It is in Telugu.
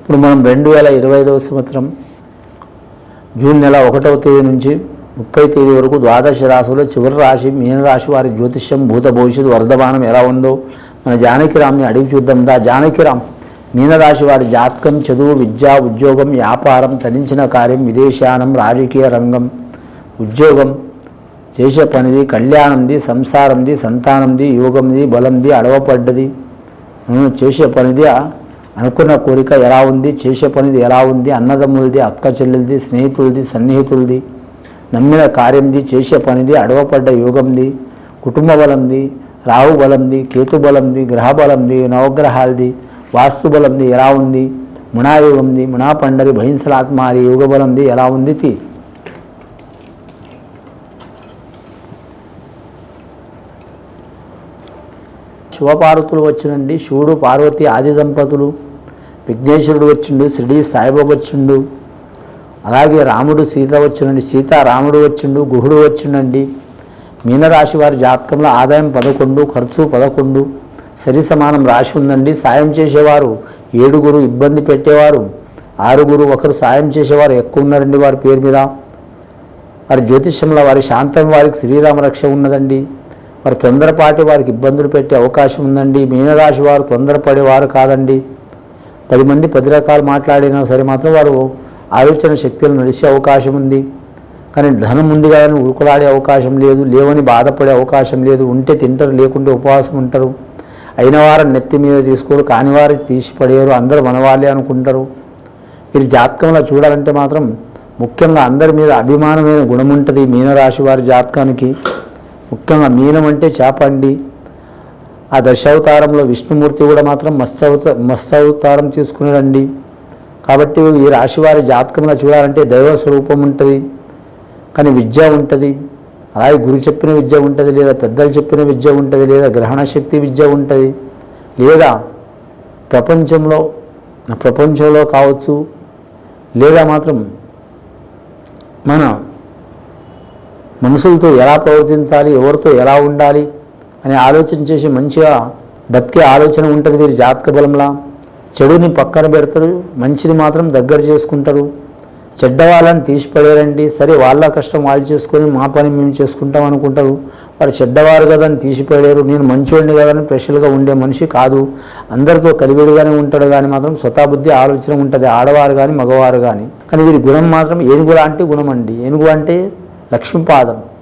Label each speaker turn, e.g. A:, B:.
A: ఇప్పుడు మనం 2025వ సంవత్సరం జూన్ నెల 1వ తేదీ నుంచి 30వ తేదీ వరకు ద్వాదశ రాశుల్లో చివరి రాశి మీనరాశి వారి జ్యోతిష్యం భూత భవిష్యత్తు వర్ధమానం ఎలా ఉందో మన జానకిరామ్ని అడిగి చూద్దాం. జానకిరామ్, మీనరాశి వారి జాతకం చదువు, విద్య, ఉద్యోగం, వ్యాపారం, తరించిన కార్యం, విదేశానం, రాజకీయ రంగం, ఉద్యోగం, చేసే పనిది, కళ్యాణంది, సంసారంది, సంతానంది, యోగంది, బలంది, అడవపడ్డది, చేసే పనిది, అనుకున్న కోరిక ఎలా ఉంది, చేసే పనిది ఎలా ఉంది, అన్నదమ్ములది, అక్క చెల్లెలది, స్నేహితులది, సన్నిహితులది, నమ్మిన కార్యంది, చేసే పనిది, అడవపడ్డ యోగంది, కుటుంబ బలంది, రాహు బలంది, కేతు బలంది, గ్రహ బలంది, నవగ్రహాలది, వాస్తు బలంది ఎలా ఉంది, మునాయోగంది, మునాపండరి, భయింసలాత్మారి యోగ బలంది ఎలా ఉంది. శివపార్వతులు వచ్చినండి. శివుడు పార్వతి ఆది దంపతులు, విఘ్నేశ్వరుడు వచ్చిండు, షిరిడి సాయిబాబా వచ్చిండు, అలాగే రాముడు సీత వచ్చిండండి, సీత రాముడు వచ్చిండు, గుహుడు వచ్చిండండి. మీనరాశి వారి జాతకంలో ఆదాయం 11, ఖర్చు 11, సరి సమానం రాశి ఉందండి. సాయం చేసేవారు 7, ఇబ్బంది పెట్టేవారు 6, ఒకరు సాయం చేసేవారు ఎక్కువ ఉన్నారండి వారి పేరు మీద. వారి జ్యోతిష్యంలో వారి శాంతం వారికి శ్రీరామ రక్ష ఉన్నదండి. వారు తొందరపాటి వారికి ఇబ్బందులు పెట్టే అవకాశం ఉందండి. మీనరాశి వారు తొందరపడేవారు కాదండి. 10 మంది 10 రకాలు మాట్లాడినా సరే మాత్రం వారు ఆలోచన శక్తులు నడిచే అవకాశం ఉంది. కానీ ధనం ఉంది కానీ ఉరుకులాడే అవకాశం లేదు, లేవని బాధపడే అవకాశం లేదు. ఉంటే తింటారు, లేకుంటే ఉపవాసం ఉంటారు. అయిన వారిని నెత్తి మీద తీసుకోరు, కాని వారికి తీసి పడేయరు. అందరూ మనవాళ్ళే అనుకుంటారు. వీరి జాతకంలో చూడాలంటే మాత్రం ముఖ్యంగా అందరి మీద అభిమానమైన గుణం ఉంటుంది మీనరాశి వారి జాతకానికి. ముఖ్యంగా మీనం అంటే చేప అండి. ఆ దశావతారంలో విష్ణుమూర్తి కూడా మాత్రం మత్స్యావతారం తీసుకున్నాడండి. కాబట్టి ఈ రాశి వారి జాతకంలో చూడాలంటే దైవ స్వరూపం ఉంటుంది, కానీ విద్య ఉంటుంది. అలాగే గురు చెప్పిన విద్య ఉంటుంది, లేదా పెద్దలు చెప్పిన విద్య ఉంటుంది, లేదా గ్రహణ శక్తి విద్య ఉంటుంది, లేదా ప్రపంచంలో కావచ్చు, లేదా మాత్రం మన మనుషులతో ఎలా ప్రవర్తించాలి, ఎవరితో ఎలా ఉండాలి అని ఆలోచన చేసి మంచిగా బతికే ఆలోచన ఉంటుంది వీరి జాతక బలంలా. చెడుని పక్కన పెడతారు, మంచిని మాత్రం దగ్గర చేసుకుంటారు. చెడ్డవాళ్ళని తీసిపడేరండి. సరే వాళ్ళ కష్టం వాళ్ళు చేసుకొని మా పని మేము చేసుకుంటాం అనుకుంటారు. వారు చెడ్డవారు కదా అని తీసిపడేరు. నేను మంచివాడిని కదా అని స్పెషల్గా ఉండే మనిషి కాదు. అందరితో కలివిడిగానే ఉంటాడు, కానీ మాత్రం స్వతబుద్ధి ఆలోచన ఉంటుంది, ఆడవారు కానీ మగవారు కానీ. కానీ వీరి గుణం మాత్రం ఏనుగు లాంటి గుణం అండి. ఏనుగు అంటే లక్ష్మీపాదం.